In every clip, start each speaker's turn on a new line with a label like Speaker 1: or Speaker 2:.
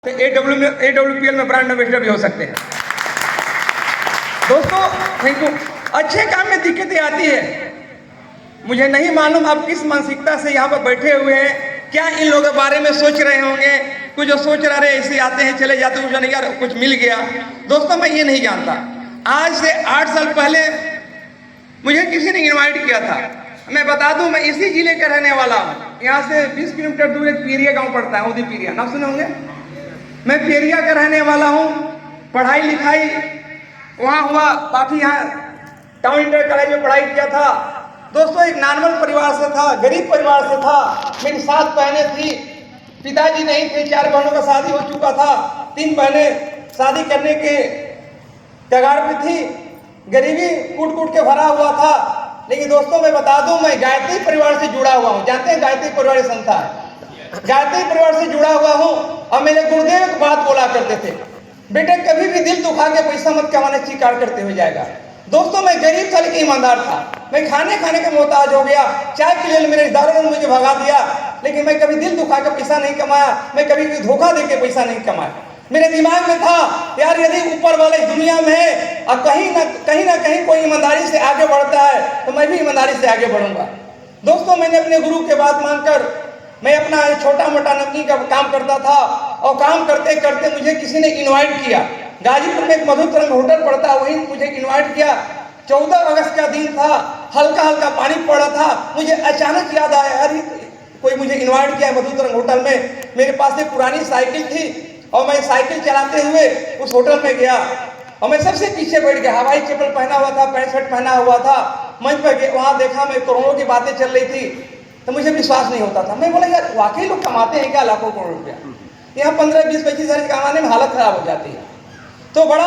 Speaker 1: तो AWPL में brand ambassador भी हो सकते हैं। दोस्तों थैंक यू। अच्छे काम में दिक्कतें आती है, मुझे नहीं मालूम आप किस मानसिकता से यहाँ पर बैठे हुए हैं, क्या इन लोगों के बारे में सोच रहे होंगे। कुछ जो सोच रहे ऐसे आते हैं चले जाते, कुछ नहीं यार कुछ मिल गया। दोस्तों मैं ये नहीं जानता, आज से 8 साल पहले मुझे किसी ने इनवाइट किया था। मैं बता दूं मैं इसी जिले का रहने वाला हूँ। यहाँ से 20 किलोमीटर दूर एक पीरिया गाँव पड़ता है, उदी पीरिया नाम सुने होंगे। मैं पेरिया का रहने वाला हूँ। पढ़ाई लिखाई वहाँ हुआ, काफ़ी यहाँ टाउन इंटर कॉलेज में पढ़ाई किया था। दोस्तों एक नॉर्मल परिवार से था, गरीब परिवार से था। मेरी 7 बहनें थी, पिताजी नहीं थे, 4 बहनों का शादी हो चुका था, 3 बहनें शादी करने के कगार पे थी। गरीबी कूट कूट के भरा हुआ था। लेकिन दोस्तों मैं बता दूं मैं गायत्री परिवार से जुड़ा हुआ हूँ। जानते हैं गायत्री परिवार की संस्था है, गायत्री परिवार से जुड़ा हुआ हूँ। और मेरे गुरुदेव एक बात बोला करते थे, बेटे कभी भी दिल दुखा के पैसा मत कमाने स्वीकार करते हुए जाएगा। दोस्तों मैं गरीब था लेकिन ईमानदार था। मैं खाने के मोहताज हो गया, चाय के लिए मेरे रिश्तेदारों ने मुझे भगा दिया, लेकिन मैं कभी दिल दुखा के पैसा नहीं कमाया, मैं कभी भी धोखा दे के पैसा नहीं कमाया। मेरे दिमाग में था यार यदि ऊपर वाले इस दुनिया में है और कहीं ना कहीं कोई ईमानदारी से आगे बढ़ता है तो मैं भी ईमानदारी से आगे बढ़ूंगा। दोस्तों मैंने अपने गुरु के बात मानकर मैं अपना छोटा मोटा नमकीन का काम करता था, और काम करते करते मुझे किसी ने इनवाइट किया। गाजीपुर में एक मधुतरंग होटल पड़ता, वहीं मुझे इनवाइट किया। 14 अगस्त का दिन था, हल्का हल्का पानी पड़ा था। मुझे अचानक याद आया अरे कोई मुझे इनवाइट किया मधुतरंग होटल में। मेरे पास एक पुरानी साइकिल थी और मैं साइकिल चलाते हुए उस होटल में गया और मैं सबसे पीछे बैठ गया। हवाई चप्पल पहना हुआ था, पैंट शर्ट पहना हुआ था। मंच पर वहां देखा मैं करोड़ों की बातें चल रही थी, तो मुझे विश्वास नहीं होता था। मैं बोला यार वाकई लोग कमाते हैं क्या लाखों करोड़ रुपया, यहाँ 15, 20, 25 हज़ार कमाने में हालत खराब हो जाती है। तो बड़ा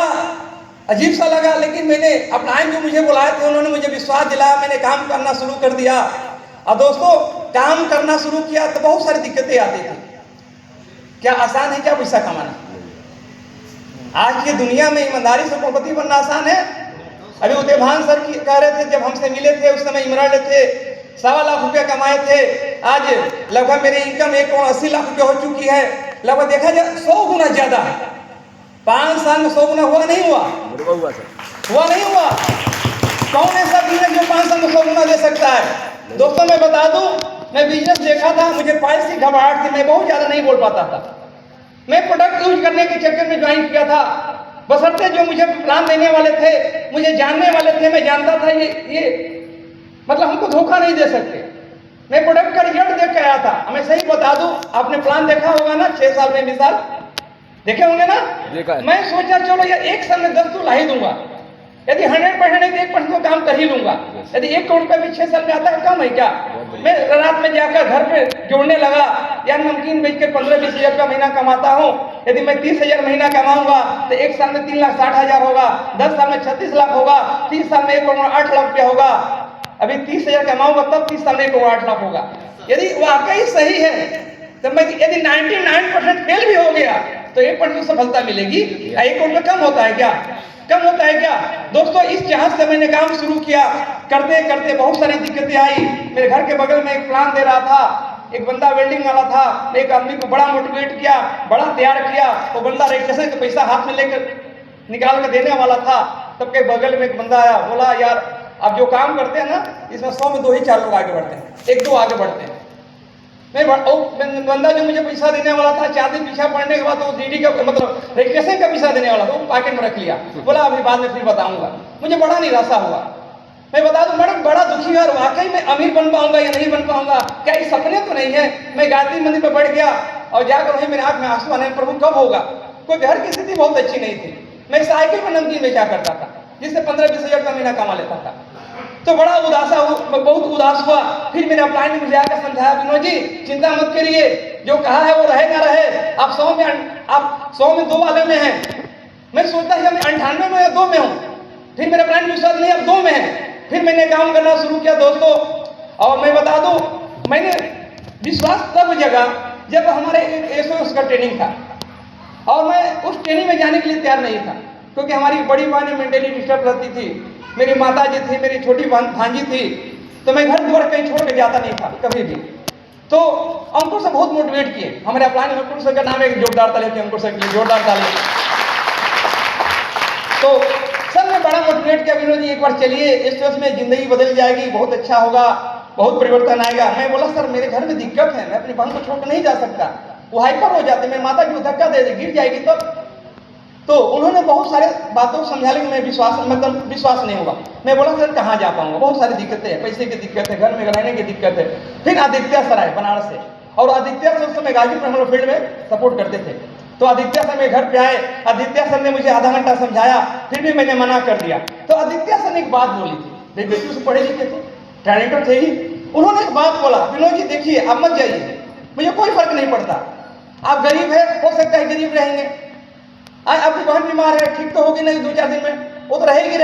Speaker 1: अजीब सा लगा, लेकिन मैंने अपना जो मुझे बुलाए थे उन्होंने मुझे विश्वास दिलाया। मैंने काम करना शुरू कर दिया। और दोस्तों काम करना शुरू किया तो बहुत सारी दिक्कतें आती थी। क्या आसान है क्या पैसा कमाना? आज की दुनिया में ईमानदारी से करोड़पति बनना आसान है? अभी उदयभान सर कह रहे थे, जब हमसे मिले थे उस समय इमरान थे, 1.25 लाख रुपया कमाए थे। आज लगभग मेरी इनकम 1,80,00,000 रुपया हो चुकी है। लगभग देखा जाए 100 गुना ज्यादा है। 5 साल में 100 गुना हुआ नहीं हुआ? हुआ नहीं हुआ? कौन ऐसा बिजनेस जो 5 साल में 100 गुना दे सकता है? दोस्तों मैं बता दूं, मैं बिजनेस देखा था, मुझे पाइल्स की घबराहट थी, मैं बहुत ज्यादा नहीं बोल पाता था। मैं प्रोडक्ट यूज करने के चक्कर में ज्वाइन किया था। बशर्ते जो मुझे प्लान देने वाले थे, मुझे जानने वाले थे, मैं जानता था ये मतलब हमको धोखा नहीं दे सकते। मैं प्रोडक्ट का रिजल्ट देख के आया था। मैं सही बता दूं, आपने प्लान देखा होगा ना, 6 साल में मिसाल देखे होंगे ना। मैं सोचा चलो यार 1 साल में 10 तो ला ही दूंगा। यदि 100% नहीं तो 1% तो काम कर ही लूंगा। यदि 1 करोड़ रुपये भी 6 साल में आता है कम है क्या? मैं रात में जाकर घर पे जोड़ने लगा, यार नमकीन बेचकर 15-20 हज़ार रुपया महीना कमाता हूँ। यदि मैं 30,000 महीना कमाऊंगा तो 1 साल में 3,60,000 होगा, 10 साल में 36 लाख होगा, 30 साल में 1,08,00,000 रुपया होगा। अभी 30,000 कमाऊंगा तब 30 साल में 1,08,00,000 होगा। यदि वाकई सही है तो मैं यदि 99% फेल भी हो गया तो 1% सफलता मिलेगी। 1 करोड़ में कम होता है क्या? कम होता है क्या? दोस्तों इस जहाज से मैंने काम शुरू किया, करते करते बहुत सारी दिक्कतें आई। मेरे घर के बगल में एक प्लान दे रहा था, एक बंदा वेल्डिंग वाला था। मैं एक आदमी को बड़ा मोटिवेट किया, बड़ा तैयार किया। वो बंदा रजिस्ट्रेशन का पैसा हाथ में लेकर निकाल कर देने वाला था। तब के बगल में एक बंदा आया, बोला यार आप जो काम करते हैं ना, इसमें 100 में 2 ही 4 लोग आगे बढ़ते हैं, 1-2 आगे बढ़ते हैं। बंदा जो मुझे पैसा देने वाला था, 4 दिन पीछा पड़ने के बाद वो डीडी का मतलब रजिस्ट्रेशन का पैसा देने वाला था, वो पॉकेट में रख लिया। बोला अभी बाद में फिर बताऊंगा। मुझे बड़ा निराशा हुआ। मैं बता दूं मैडम बड़ा दुखी है, वाकई मैं अमीर बन पाऊंगा या नहीं बन पाऊंगा, क्या ये सपने तो नहीं है? मैं गायत्री मंदिर में बैठ गया और जाकर वहीं मेरे आंख में आंसू आने, प्रभु कब होगा? कोई घर की स्थिति बहुत अच्छी नहीं थी। मैं साइकिल में नमकीन बेचा करता था, जिससे 15-20 हज़ार का महीना कमा लेता था। तो बड़ा बहुत उदास हुआ। फिर मेरे अपलाइन ने मुझे आकर समझाया, विनोद जी चिंता मत करिए, जो कहा है वो रहे ना रहे। आप 100 में 2 वाले में हैं। मैं सोचता था मैं 98 में या 2 में हूँ। फिर मेरे अपलाइन विश्वास नहीं, अब 2 में है। फिर मैंने काम करना शुरू किया दोस्तों। और मैं बता दूं मैंने विश्वास तब जगा जब हमारे एसओएस का ट्रेनिंग था, और मैं उस ट्रेनिंग में जाने के लिए तैयार नहीं था, क्योंकि हमारी बड़ी बहन मेंटली डिस्टर्ब रहती थी, मेरी माता जी थी, मेरी छोटी भांजी थी। तो मैं घर द्वार कहीं छोड़ के जाता नहीं था कभी भी। तो अंकुर से बहुत मोटिवेट किए। हमारे अपलाइन अंकुर सर का नाम है, जोरदार ताली होती है अंकुर सर के लिए, जोरदार ताली। तो सर ने बड़ा मोटिवेट किया, विनोद जी एक बार चलिए, इस वजह में जिंदगी बदल जाएगी, बहुत अच्छा होगा, बहुत परिवर्तन आएगा। मैं बोला सर मेरे घर में दिक्कत है, मैं अपनी बहन को छोड़ नहीं जा सकता, वो हाइपर हो जाते, मैं माता की धक्का दे दे गिर जाएगी तो उन्होंने बहुत सारे बातों को समझा, लेकिन मैं विश्वास नहीं हुआ। मैं बोला सर कहाँ जा पाऊंगा, बहुत सारी दिक्कतें हैं, पैसे की दिक्कत है, घर में रहने की दिक्कत है। फिर आदित्य सर आए बनारस से, और आदित्य सर उस समय गाजीपुर हम लोग फील्ड में सपोर्ट करते थे। तो आदित्य सर मेरे घर पे आए, आदित्य सर ने मुझे आधा घंटा समझाया, फिर भी मैंने मना कर दिया। तो आदित्य सर ने एक बात बोली थी, मेरे बेटी से पढ़े लिखे थे, टैलेंटेड थे ही, उन्होंने एक बात बोला, विनोद जी देखिए आप मत जाइए, मुझे कोई फर्क नहीं पड़ता, आप गरीब है, हो सकता है गरीब रहेंगे, आज आपकी बहन बीमार है, ठीक तो होगी नहीं 2-4 दिन में, वो तो रहेगी,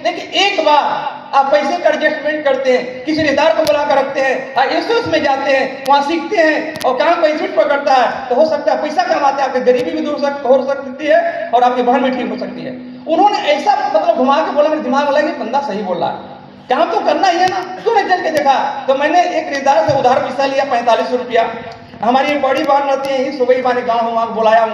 Speaker 1: लेकिन एक बार आप पैसे का एडजस्टमेंट करते हैं, किसी रिश्तेदार को बुला कर रखते हैं, इंस्टीट्यूट में जाते हैं, वहाँ सीखते हैं और काम का इंस्टीट्यूट पकड़ता है, तो हो सकता है पैसा कमाते हैं, आपकी गरीबी भी दूर हो सकती है और आपकी बहन भी ठीक हो सकती है। उन्होंने ऐसा मतलब घुमा के बोला, मेरे दिमाग में लगा बंदा सही बोल रहा है, काम तो करना ही है ना, क्यों नहीं चल के देखा। तो मैंने एक रिश्तेदार से उधार पैसा लिया 4500 रुपया, हमारी एक बड़ी बहन रहती है सुबह ही हमारे गाँव, वहाँ बुलाया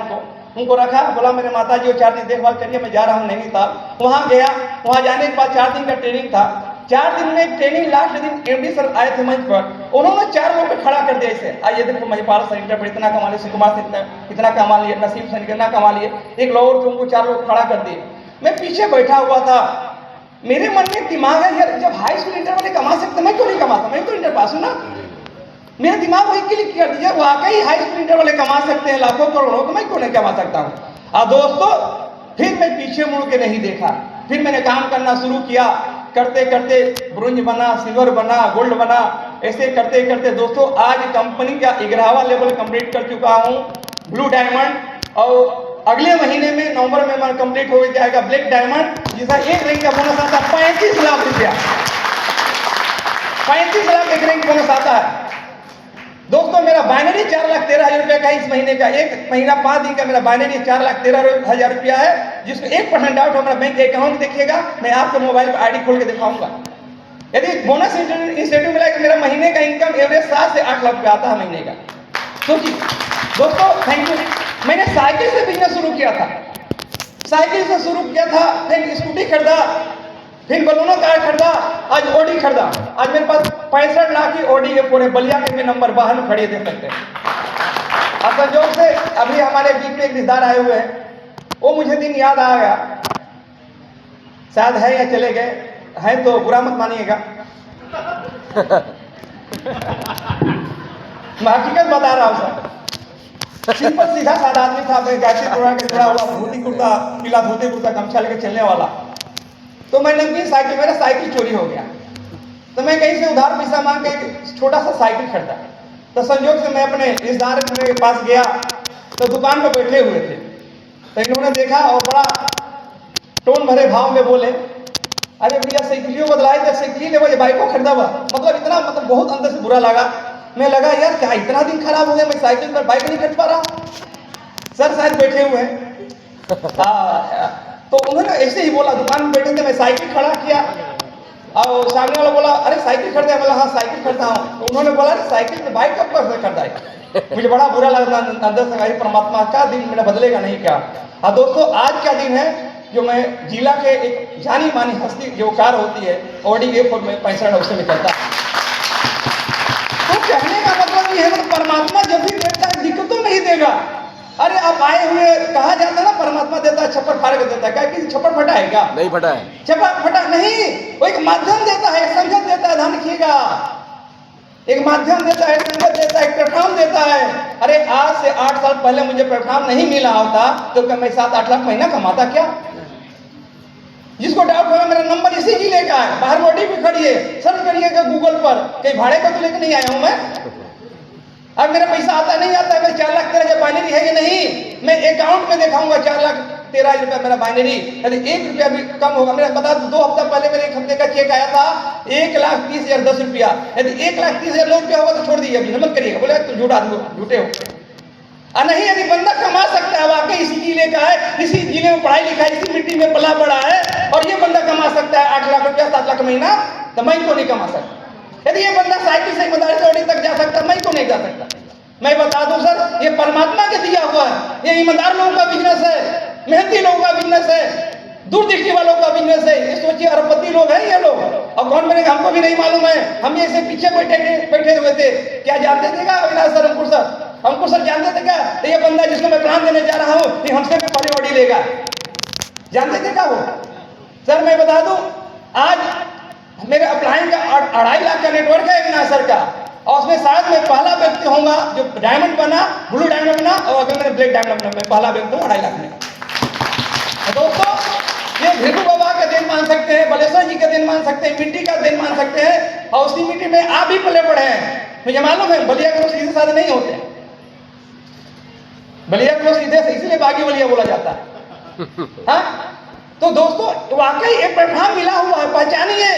Speaker 1: उनको रखा, बोला मेरे माता जी 4 दिन देखभाल करिए, मैं जा रहा हूँ नैनीताल। वहाँ गया, वहाँ जाने के बाद 4 दिन का ट्रेनिंग था, 4 दिन में ट्रेनिंग, लास्ट दिन एमडी सर आए थे मंच पर, उन्होंने 4 लोगों को खड़ा कर दिया ऐसे, आइए देखो महिपाल सेंटर पर इतना कमा लिए, सुकुमार सेंटर इतना कमा लिए, नसीम सेंटर इतना कमा लिए, एक लोअर थे उनको 4 लोग खड़ा कर दिए। मैं पीछे बैठा हुआ था, मेरे मन में दिमाग है यार, जब हाई स्कूल इंटर वाले कमा सकते मैं क्यों नहीं कमाता, मैं तो इंटर पास हूँ ना। मेरा दिमाग वही क्लिक कर दिया, वाकई हाई स्कूल इंटर वाले कमा सकते हैं लाखों करोड़ों, तो मैं क्यों नहीं कमा सकता हूँ। दोस्तों फिर मैं पीछे मुड़ के नहीं देखा, फिर मैंने काम करना शुरू किया, करते करते ब्रोंज बना, सिल्वर बना, गोल्ड बना, ऐसे करते करते दोस्तों आज कंपनी का 11वां लेवल कंप्लीट कर चुका हूँ, ब्लू डायमंड, और अगले महीने में नवंबर में मैं कंप्लीट हो जाएगा ब्लैक डायमंड, जिसका एक रैंक का बोनस आता है 35 लाख रुपया, 35 लाख एक रैंक बोनस आता है। दोस्तों मेरा बाइनरी 4,13,000 रुपया का इस महीने का, एक महीना 5 दिन का मेरा बाइनरी 4,13,000 रुपया है, जिसको 1% डाउट हो मेरा बैंक अकाउंट देखिएगा, मैं आपके मोबाइल पर आईडी खोल के दिखाऊंगा। यदि बोनस इंसेंटिव मिला कि मेरा महीने का इनकम एवरेज 7 से 8 लाख रुपया आता है महीने का। सोचिए दोस्तों, थैंक यू। मैंने साइकिल से बिजनेस शुरू किया था, साइकिल से शुरू किया था, फिर स्कूटी खरीदा, फिर बलोनो कार खरीदा, आज ऑडी खरीदा, आज मेरे पास 65 लाख की ऑडी है, पूरे बलिया के नंबर बाहर में खड़ी देख सकते हैं। अब संजोग से अभी हमारे बीच में एक रिश्तेदार आए हुए हैं, वो मुझे दिन याद आ गया, शायद है या चले गए हैं तो बुरा मत मानिएगा। मैं हकीकत बता रहा हूँ सर, सिंपल सीधा साधा आदमी था, गाछी तोड़ा के खड़ा हुआ, धोती कुर्ता, पीला धोती कुर्ता गमछा लेके चलने वाला। तो मैं नमकीन साइकिल, मेरा साइकिल चोरी हो गया, तो मैं कहीं से उधार पैसा मांग के छोटा सा साइकिल खरीदा। तो संयोग से मैं अपने रिश्तेदार के पास गया, तो दुकान पर बैठे हुए थे, तो इन्होंने देखा और बड़ा टोन भरे भाव में बोले, अरे भैया साइकिलियों बदलाए थे, साइकिल ले बाइक को खरीदा हुआ, मतलब इतना बहुत अंदर से बुरा लगा। मैं लगा यार क्या इतना दिन खराब हो गया, मैं साइकिल पर बाइक नहीं खरीद पा रहा। सर शायद बैठे हुए हैं, तो उन्होंने ऐसे ही बोला, दुकान में बैठे थे, मैं साइकिल खड़ा किया और सामने वाला बोला अरे साइकिल खरीदा, बोला हाँ साइकिल खरीदा हूँ। तो उन्होंने बोला अरे साइकिल से बाइक कब कैसे खरीदा है। मुझे बड़ा बुरा लगा अंदर से, परमात्मा का दिन मेरा बदलेगा नहीं क्या। हाँ दोस्तों, आज का दिन है जो मैं जिला के एक जानी मानी हस्ती जो कार होती है ऑडी A4 में 65 हाउस में चलता है। तो कहने का मतलब ये है, परमात्मा जब भी देता है दिक्कतों नहीं देगा। अरे आप आए हुए, कहा जाता है ना परमात्मा देता है छप्पर फाड़ के देता है, क्या किसी छप्पर फटा है क्या? नहीं फटा है, छप्पर फटा नहीं, वो एक माध्यम देता है, संगत देता है, ध्यान रखिएगा, एक माध्यम देता है, संगत देता है, प्लेटफॉर्म देता है। अरे आज से 8 साल पहले मुझे प्लेटफॉर्म नहीं मिला होता तो क्या मैं 7-8 लाख महीना कमाता क्या? जिसको डाउट होगा मेरा नंबर इसी जिले का है, बाहर मोटी भी खड़ी है, सर्च करिएगा गूगल पर, कहीं भाड़े का तो लेकर नहीं आया हूं मैं। अब मेरा पैसा आता नहीं आता है, 4,13,000 बाइनरी है कि नहीं, मैं अकाउंट में दिखाऊंगा 4,13,000 रुपया मेरा बाइनरी। यदि 1 रुपया भी कम होगा, मेरा बता 2 हफ्ता पहले मेरे 1 हफ्ते का चेक आया था 1,30,010 रुपया। यदि 1,30,000 रुपया होगा तो छोड़ दीजिए, अभी नमक करिएगा, बोले तुम झूठा आदमी, झूठे हो। नहीं, यदि बंदा कमा सकता है, वाकई इसी जिले का है, इसी जिले में पढ़ाई लिखाई, इसी मिट्टी में पला बड़ा है, और ये बंदा कमा सकता है 8 लाख रुपया 7 लाख महीना, तो मैं क्यों नहीं कमा सकता। यदि ये बंदा साइकिल से मदारिस रोडी तक जा सकता, मैं क्यों नहीं जा सकता? मैं बता दूं सर, ये परमात्मा के दिया हुआ है। ये ईमानदार लोगों का बिजनेस है, मेहनती लोगों का बिजनेस है, दूरदृष्टि वालों का बिजनेस है। ये सोचिए अरबपति लोग हैं ये लोग। और कौन बनेगा हमको भी नहीं मालूम है, हम भी ऐसे पीछे बैठे हुए थे। क्या जानते थे क्या अविनाश सर, अंकुर सर जानते थे क्या? तो ये बंदा जिसको मैं प्लान देने जा रहा हूँ ये हमसे भी बड़ी ऑडी लेगा, जानते थे क्या वो? सर मैं बता दूं, आज मेरे अपलाइन का 2.5 लाख का नेटवर्क है अविनाश सर का, और उसमें शायद मैं पहला व्यक्ति होऊंगा जो डायमंड बना, ब्लू डायमंड बना, और अगर मैंने ब्लैक डायमंड बना, मैं पहला व्यक्ति हूँ 2.5 लाख में। दोस्तों ये भीखू बाबा का दिन मान सकते हैं, बलेश्वर जी का दिन मान सकते हैं, मिट्टी का दिन मान सकते हैं, और उसी मिट्टी में आप भी पले पड़े हैं। मुझे मालूम है बलिया के लोग सीधे साधे नहीं होते, बलिया के लोग सीधे से इसलिए बागी बलिया बोला जाता है। हाँ तो दोस्तों वाकई एक प्लेटफॉर्म मिला हुआ है, पहचानिए।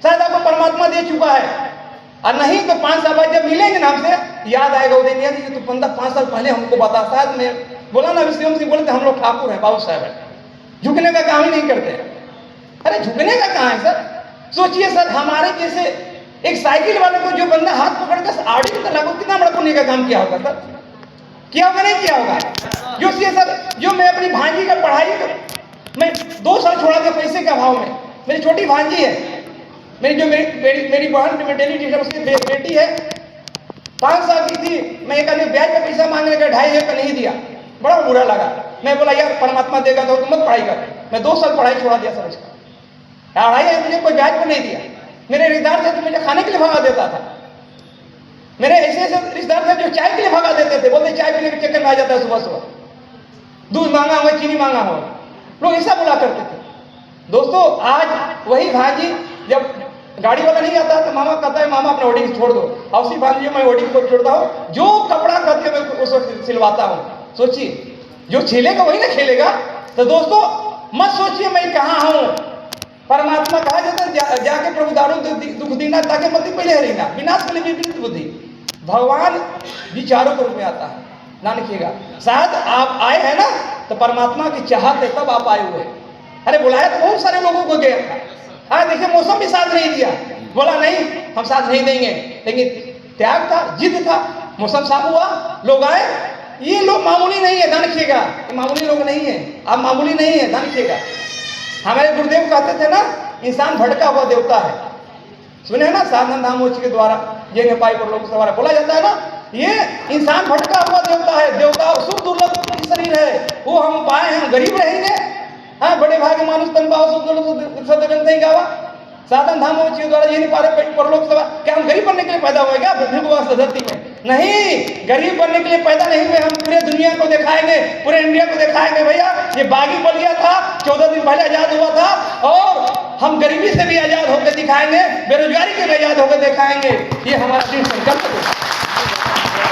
Speaker 1: शायद आपको परमात्मा दे चुका है, और नहीं तो 5 साल बाद जब मिलेंगे ना हमसे, याद आएगा वो दिन, याद तो बंदा 5 साल पहले हमको बता। शायद मैं बोला ना विश्वम सिंह बोलते हम लोग ठाकुर हैं, बाबू साहब है, झुकने का काम ही नहीं करते। अरे झुकने का कहाँ है सर? सोचिए सर, हमारे जैसे एक साइकिल वाले को जो बंदा हाथ पकड़कर आड़ी में लागू, कितना बड़ा पुण्य का काम किया होगा सर? किया होगा नहीं किया होगा? जो सर, जो मैं अपनी भांजी का पढ़ाई मैं 2 साल छोड़ा था पैसे के अभाव में। मेरी छोटी भांजी है, मेरी बहन मेरी टीचर, उसकी बेटी है, 5 साल की थी। मैं एक आदमी ब्याज का पैसा मांगने का 2.5 हज़ार का नहीं दिया, बड़ा बुरा लगा। मैं बोला यार परमात्मा देगा तो तुम मत पढ़ाई कर। मैं 2 साल पढ़ाई छोड़ा दिया सर उसका, 2.5 हज़ार मुझे कोई ब्याज पर नहीं दिया। मेरे रिश्तेदार थे तो मुझे खाने के लिए भगा देता था। मेरे ऐसे रिश्तेदार थे जो चाय के लिए भगा देते थे, बोलते चाय पीने के चक्कर में आ जाता है सुबह सुबह, दूध मांगा हो चीनी मांगा हो, लोग ऐसा बोला करते थे। दोस्तों आज वही भांजी, जब गाड़ी वाला नहीं आता तो मामा कहता है मामा अपना ओडी छोड़ दो, और उसी भांजी मैं ओडी को छोड़ता हूँ, जो कपड़ा कहते हैं मैं उसको सिलवाता हूँ। सोचिए जो खेलेगा वही ना खेलेगा। तो दोस्तों मत सोचिए मैं कहाँ हूँ, परमात्मा कहा जाता है जाके प्रभु दारू दुख दीना ताकि मत पहले हरीना, विनाश पहले विपरीत बुद्धि। भगवान विचारों के रूप में आता है, ना लिखिएगा। शायद आप आए हैं ना तो परमात्मा की चाहत है तब आप आए हुए। अरे बुलाया तो बहुत सारे लोगों को गया था। हाँ देखिए मौसम भी साथ नहीं दिया, बोला नहीं हम साथ नहीं देंगे, लेकिन त्याग था, जिद था, मौसम साफ हुआ, लोग आए। ये लोग मामूली नहीं है, ध्यान रखिएगा, ये मामूली लोग नहीं है, आप मामूली नहीं है, ध्यान रखिएगा। हमारे गुरुदेव कहते थे ना, इंसान भटका हुआ देवता है। सुने ना साधन धामोच के द्वारा ये नेपाई पर लोग सवार बोला जाता है ना, ये इंसान भटका हुआ देवता है। देवता सुख दुर्लभ शरीर है, वो हम पाए हैं, हम गरीब रहेंगे। हाँ बड़े भाग्य मानुष तन पाओ सुख दुर्लभ सदगंध नहीं गावा। साधन धामोच के द्वारा ये नहीं पा रहे पर लोग सवार, क्या हम गरीब बनने के लिए पैदा हुए क्या धरती में? नहीं, गरीब बनने के लिए पैदा नहीं हुए। हम पूरे दुनिया को दिखाएंगे, पूरे इंडिया को दिखाएंगे भैया ये बागी बलिया था, 14 दिन पहले आजाद हुआ था, और हम गरीबी से भी आजाद होकर दिखाएंगे, बेरोजगारी से भी आजाद होकर दिखाएंगे। ये हमारा दृढ़ संकल्प है।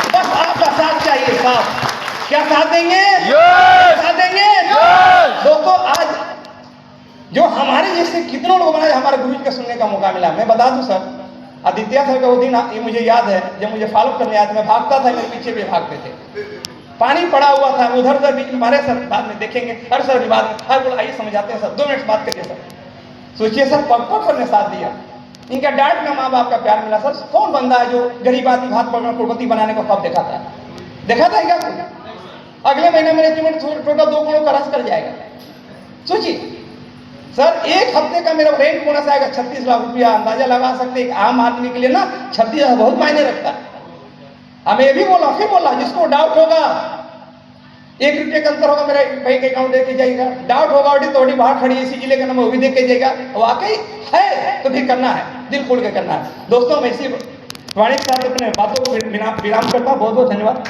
Speaker 1: बस आपका साथ चाहिए, साथ। क्या साथ देंगे? साथ देंगे। दोस्तों आज जो हमारे जैसे कितनों लोग बनाए, हमारे गुरु जी का सुनने का मौका मिला। मैं बता दूं सर, आदित्य सर का वो दिन ये मुझे याद है, जब मुझे फॉलो करने आया था, मैं भागता था, मेरे पीछे भी भागते थे, पानी पड़ा हुआ था, उधर उधर बीच में मारे। सर बाद में देखेंगे, हर सर भी बाद में हर बोला आइए समझाते हैं सर, 2 मिनट बात करिए सर। सोचिए सर पग ने साथ दिया, इनका डांट में माँ बाप का प्यार मिला। सर कौन बंदा है जो गरीब आदमी हाथ पकड़ना करोड़पति बनाने को कब देखा था? देखा था क्या? अगले महीने मेरे टोटल 2 करोड़ का रस कर जाएगा। सोचिए सर, 1 हफ्ते का मेरा रेंट बोनस आएगा 36 लाख रुपया। अंदाजा लगा सकते एक आम आदमी के लिए ना 36 बहुत मायने रखता है। अब ये भी बोला, फिर बोला, जिसको डाउट होगा 1 रुपये का अंतर होगा, मेरा बैंक अकाउंट देके जाइएगा। डाउट होगा ऑडी तो ऑडी बाहर खड़ी है, इसी जिले का नंबर वो भी देके जाइएगा। वाकई है तो फिर करना है, दिल खोल के करना है। दोस्तों मैं इसी वाणी के साथ अपने बातों को विराम करता हूँ। बहुत बहुत धन्यवाद।